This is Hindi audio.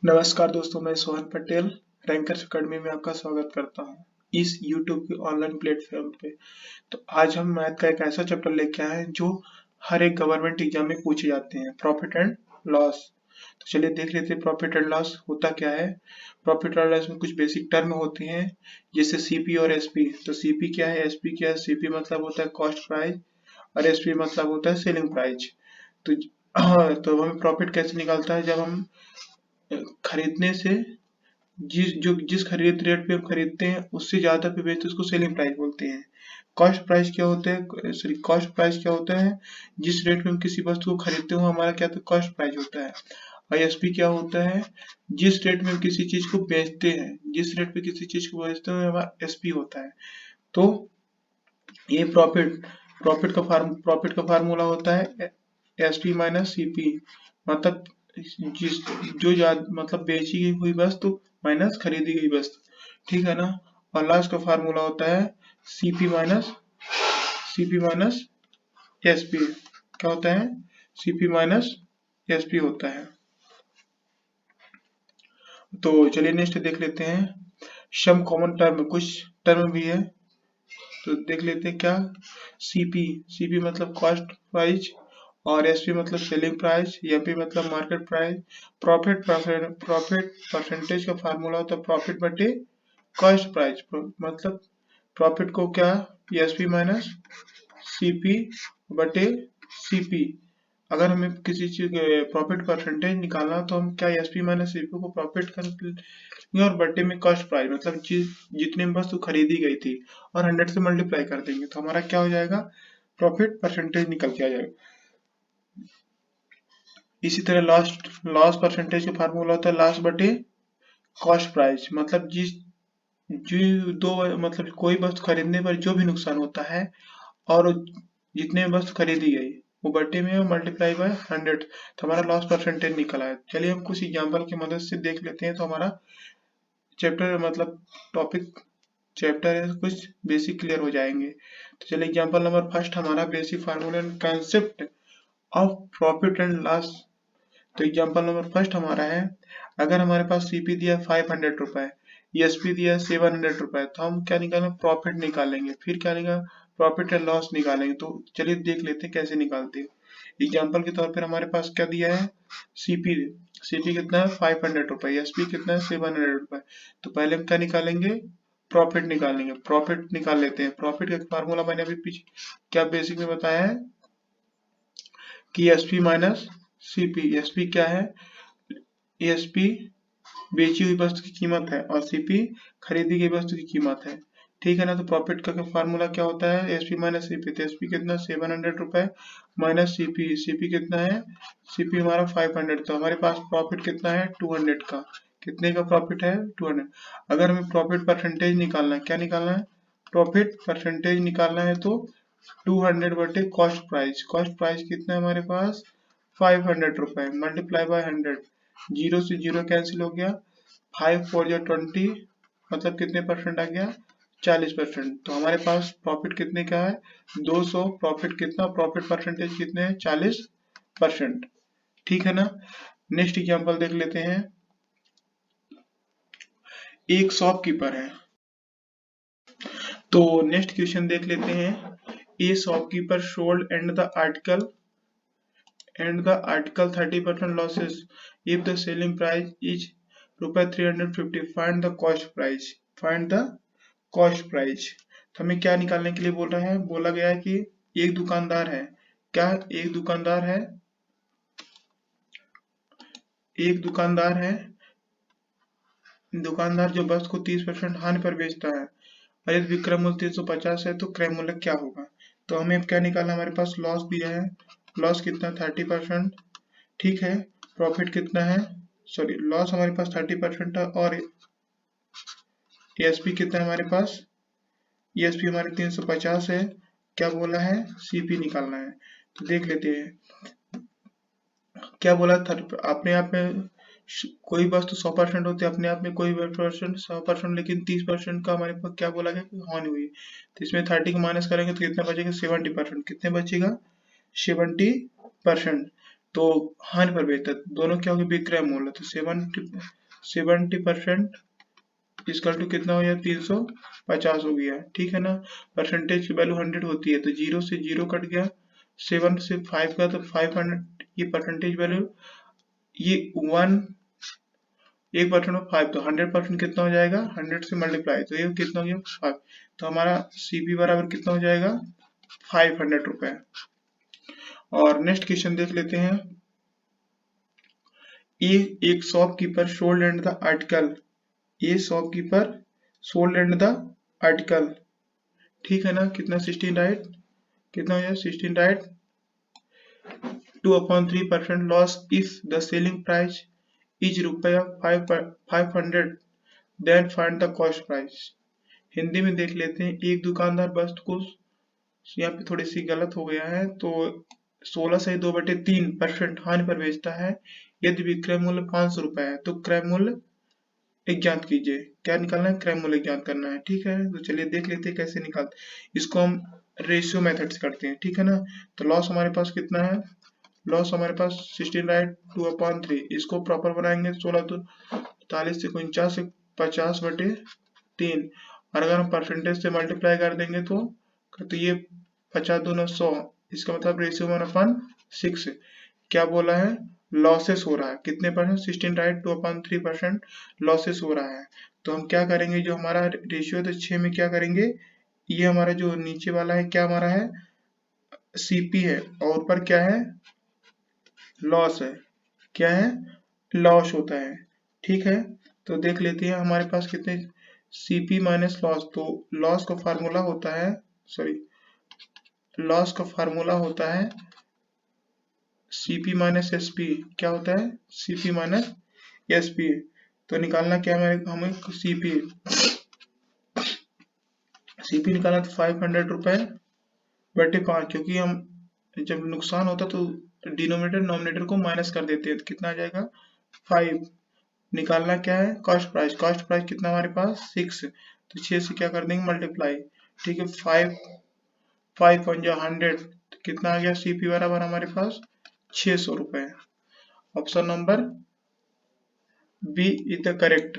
नमस्कार दोस्तों, मैं सोहन पटेल रैंकर्स अकेडमी में आपका स्वागत करता हूं इस YouTube के ऑनलाइन प्लेटफॉर्म पे। तो आज हम मैथ का एक ऐसा चैप्टर लेके आए हैं जो हर एक गवर्नमेंट एग्जाम में पूछे जाते हैं, प्रॉफिट एंड लॉस। तो चलिए देख लेते हैं प्रॉफिट एंड लॉस होता क्या है। प्रॉफिट एंड लॉस में कुछ बेसिक टर्म होती हैं जैसे सीपी और एसपी। तो सीपी क्या है, एसपी क्या है। सीपी मतलब होता है कॉस्ट प्राइस और एसपी मतलब होता है सेलिंग प्राइस। तो तो हमें प्रॉफिट कैसे निकलता है, जब हम खरीदने से जिस खरीद रेट पे हम खरीदते हैं उससे ज्यादा पे बेचते हैं उसको सेलिंग प्राइस बोलते हैं। कॉस्ट प्राइस क्या होता है, सॉरी कॉस्ट प्राइस क्या होता है, जिस रेट पे हम किसी वस्तु को खरीदते हो हमारा क्या तो कॉस्ट प्राइस होता है। और एसपी क्या होता है, जिस रेट में हम किसी चीज को बेचते हैं, जिस रेट पे किसी चीज को बेचते हैं हमारा एसपी होता है। तो ये प्रॉफिट का फार्मूला होता है एसपी माइनस सीपी। मतलब जिस मतलब बेची गई हुई वस्तु माइनस खरीदी गई वस्तु, ठीक है ना। और लास्ट का फार्मूला होता है सीपी माइनस एसपी। क्या होता है, सीपी माइनस एसपी होता है। तो चलिए नेक्स्ट देख लेते हैं। सम कॉमन टर्म, कुछ टर्म भी है तो देख लेते हैं क्या। सीपी, सीपी मतलब कॉस्ट प्राइस और एसपी मतलब सेलिंग प्राइस, एमपी मतलब मार्केट प्राइस। प्रॉफिट परसेंटेज का फार्मूला होता है प्रॉफिट बटे कॉस्ट प्राइस। मतलब प्रॉफिट को क्या, एसपी माइनस सीपी बटे सीपी। अगर हमें किसी चीज प्रॉफिट परसेंटेज निकालना तो हम क्या एसपी माइनस सीपी को प्रॉफिट कर और बटे में कॉस्ट प्राइस मतलब चीज जितने में वस्तु खरीदी गई थी और 100 से मल्टीप्लाई कर देंगे तो हमारा क्या हो जाएगा, प्रॉफिट परसेंटेज निकल के आ जाएगा। इसी तरह लॉस परसेंटेज का फार्मूला होता है लॉस बटे कॉस्ट प्राइस। मतलब जो दो मतलब कोई वस्तु खरीदने पर जो भी नुकसान होता है और जितने में वस्तु खरीदी गई वो बटे में मल्टीप्लाई बाय 100 तो हमारा लॉस परसेंटेज निकला है। चलिए हम कुछ एग्जांपल की मदद से देख लेते हैं तो हमारा चैप्टर मतलब टॉपिक चैप्टर है कुछ बेसिक क्लियर हो जाएंगे। तो चलिए एग्जांपल नंबर फर्स्ट हमारा basic formula and concept of profit and loss. तो एग्जांपल नंबर फर्स्ट हमारा है, अगर हमारे पास सीपी दिया 500 रुपए, एसपी दिया 700 रुपए, तो हम क्या निकालेंगे, प्रॉफिट निकालेंगे। फिर क्या निकालेंगे, प्रॉफिट एंड लॉस निकालेंगे। तो चलिए देख लेते हैं कैसे निकालते हैं। एग्जाम्पल के तौर पर हमारे पास क्या दिया है, सीपी सीपी कितना है 500 रुपए, एसपी कितना है 700 रुपए। तो पहले हम क्या निकालेंगे, प्रॉफिट निकालेंगे। प्रॉफिट निकाल लेते हैं। प्रॉफिट का फार्मूला मैंने अभी पीछे क्या बेसिक में बताया है कि एसपी माइनस सीपी। एसपी क्या है, एसपी बेची हुई वस्तु की कीमत है और सीपी खरीदी गई वस्तु की कीमत है, ठीक है ना। तो प्रॉफिट का फार्मूला क्या होता है, एसपी माइनस सीपी। तो एसपी कितना 700 रुपए माइनस सीपी, सीपी कितना है, सीपी हमारा 500। तो हमारे पास प्रॉफिट कितना है 200 का। कितने का प्रॉफिट है 200। अगर हमें प्रॉफिट परसेंटेज निकालना है, क्या निकालना है, प्रॉफिट परसेंटेज निकालना है तो 200 बटे कॉस्ट प्राइस। कॉस्ट प्राइस कितना है हमारे पास 500 रुपए मल्टीप्लाई बाय 100। जीरो से जीरो कैंसिल हो गया, 5 4 या 20 मतलब कितने परसेंट आ गया 40%। तो हमारे पास प्रॉफिट कितने का है 200। प्रॉफिट कितना, प्रॉफिट परसेंटेज कितने हैं 40%, ठीक है ना। नेक्स्ट एग्जांपल देख लेते हैं। एक शॉपकीपर है, तो नेक्स्ट क्वेश्चन देख लेते हैं। ए shopkeeper sold and the article 30% losses if the selling price is रुपए 350। find the cost price, find the cost price। तो हमें क्या निकालने के लिए बोल रहे हैं, बोला गया है कि एक दुकानदार है, क्या एक दुकानदार है, एक दुकानदार है, दुकानदार जो वस्तु को 30% हानि पर बेचता है और यदि विक्रय मूल्य 350 है तो क्रय मूल्य क्या होगा। तो हमें क्या निकालना, हमारे पास लॉस दिया है, लॉस कितना 30%, ठीक है। प्रॉफिट कितना है, सॉरी लॉस हमारे पास 30% है और एसपी कितना है हमारे पास, एसपी हमारे 350 है। क्या बोला है, सीपी निकालना है। तो देख लेते हैं क्या बोला था। अपने आप में कोई वस्तु 100% होती है अपने आप में, कोई परसेंट 100%, लेकिन 30% का हमारे पास क्या बोला गया कि हानि हुई। तो इसमें 30 को माइनस करेंगे तो कितना बचेगा 70%। कितने बचेगा 70%, तो हानि पर बेचता है। दोनों क्या हो गया, विक्रय मूल्य। तो 70% इसकल टू कितना हो गया, 350 हो गया, ठीक है ना। परसेंटेज की वैल्यू 100 होती है, तो 0 से 0 कट गया, 7 से 5 का, तो 500 ये परसेंटेज वैल्यू, ये 1% ऑफ 5, तो 100% कितना हो जाएगा, 100 से मल्टीप्लाई, तो ये कितना हो गया 5। तो हमारा सीपी बराबर कितना हो जाएगा, 500 रुपए। और नेक्स्ट क्वेश्चन देख लेते हैं। एक shopkeeper sold and the article, ये shopkeeper sold and the article, ठीक है ना। कितना 16 राइट, कितना हो जाए 16 right. 2/3% loss if the selling price is रुपया 500, then find the cost price. Hindi में देख लेते हैं। एक दुकानदार वस्तु को, यहाँ पे थोड़ी सी गलत हो गया है, तो 16 से 2/3% हानि पर बेचता है यदि विक्रय मूल्य 500 रुपए है, तो क्रय मूल्य ज्ञात कीजिए। क्या निकालना है, क्रय मूल्य ज्ञात करना है, ठीक है। तो चलिए देख लेते हैं कैसे निकालते। इसको हम रेशियो मेथड से करते हैं, ठीक है ना। तो लॉस हमारे पास कितना है, लॉस हमारे पास 16 राइट, 2/3। इसको प्रॉपर बनाएंगे, 16 तो 40 से 49 से 50/3, और अगर हम परसेंटेज से मल्टीप्लाई कर देंगे तो ये 50 दूना 100, इसका मतलब रेशियो 1/6। क्या बोला है, लॉसेस हो रहा है, कितने परसेंट, 16 राइट, 2/3% लॉसेस हो रहा है। तो हम क्या करेंगे, जो हमारा रेशियो है तो 6 में क्या करेंगे, ये हमारा जो नीचे वाला है क्या हमारा है, सीपी है, और ऊपर क्या है, लॉस है, क्या है, लॉस होता है, ठीक है। तो देख लेते हैं हमारे पास कितने, सीपी माइनस लॉस, तो लॉस का फार्मूला होता है, सॉरी, लॉस का फार्मूला होता है सीपी माइनस एसपी। क्या होता है, सीपी माइनस एसपी। तो निकालना क्या है हमें, सीपी, सीपी निकालना तो 500 रुपए बटे 5, क्योंकि हम जब नुकसान होता तो डिनोमिनेटर नॉमिनेटर को माइनस कर देते हैं, तो कितना आ जाएगा 5। निकालना क्या है, कॉस्ट प्राइस, कॉस्ट प्राइस कितना हमारे पास 6, तो 6 से क्या कर देंगे मल्टीप्लाई, ठीक है। 5 5 100, तो कितना आ गया, सीपी बराबर हमारे पास 600 रुपए। Option number B is the correct.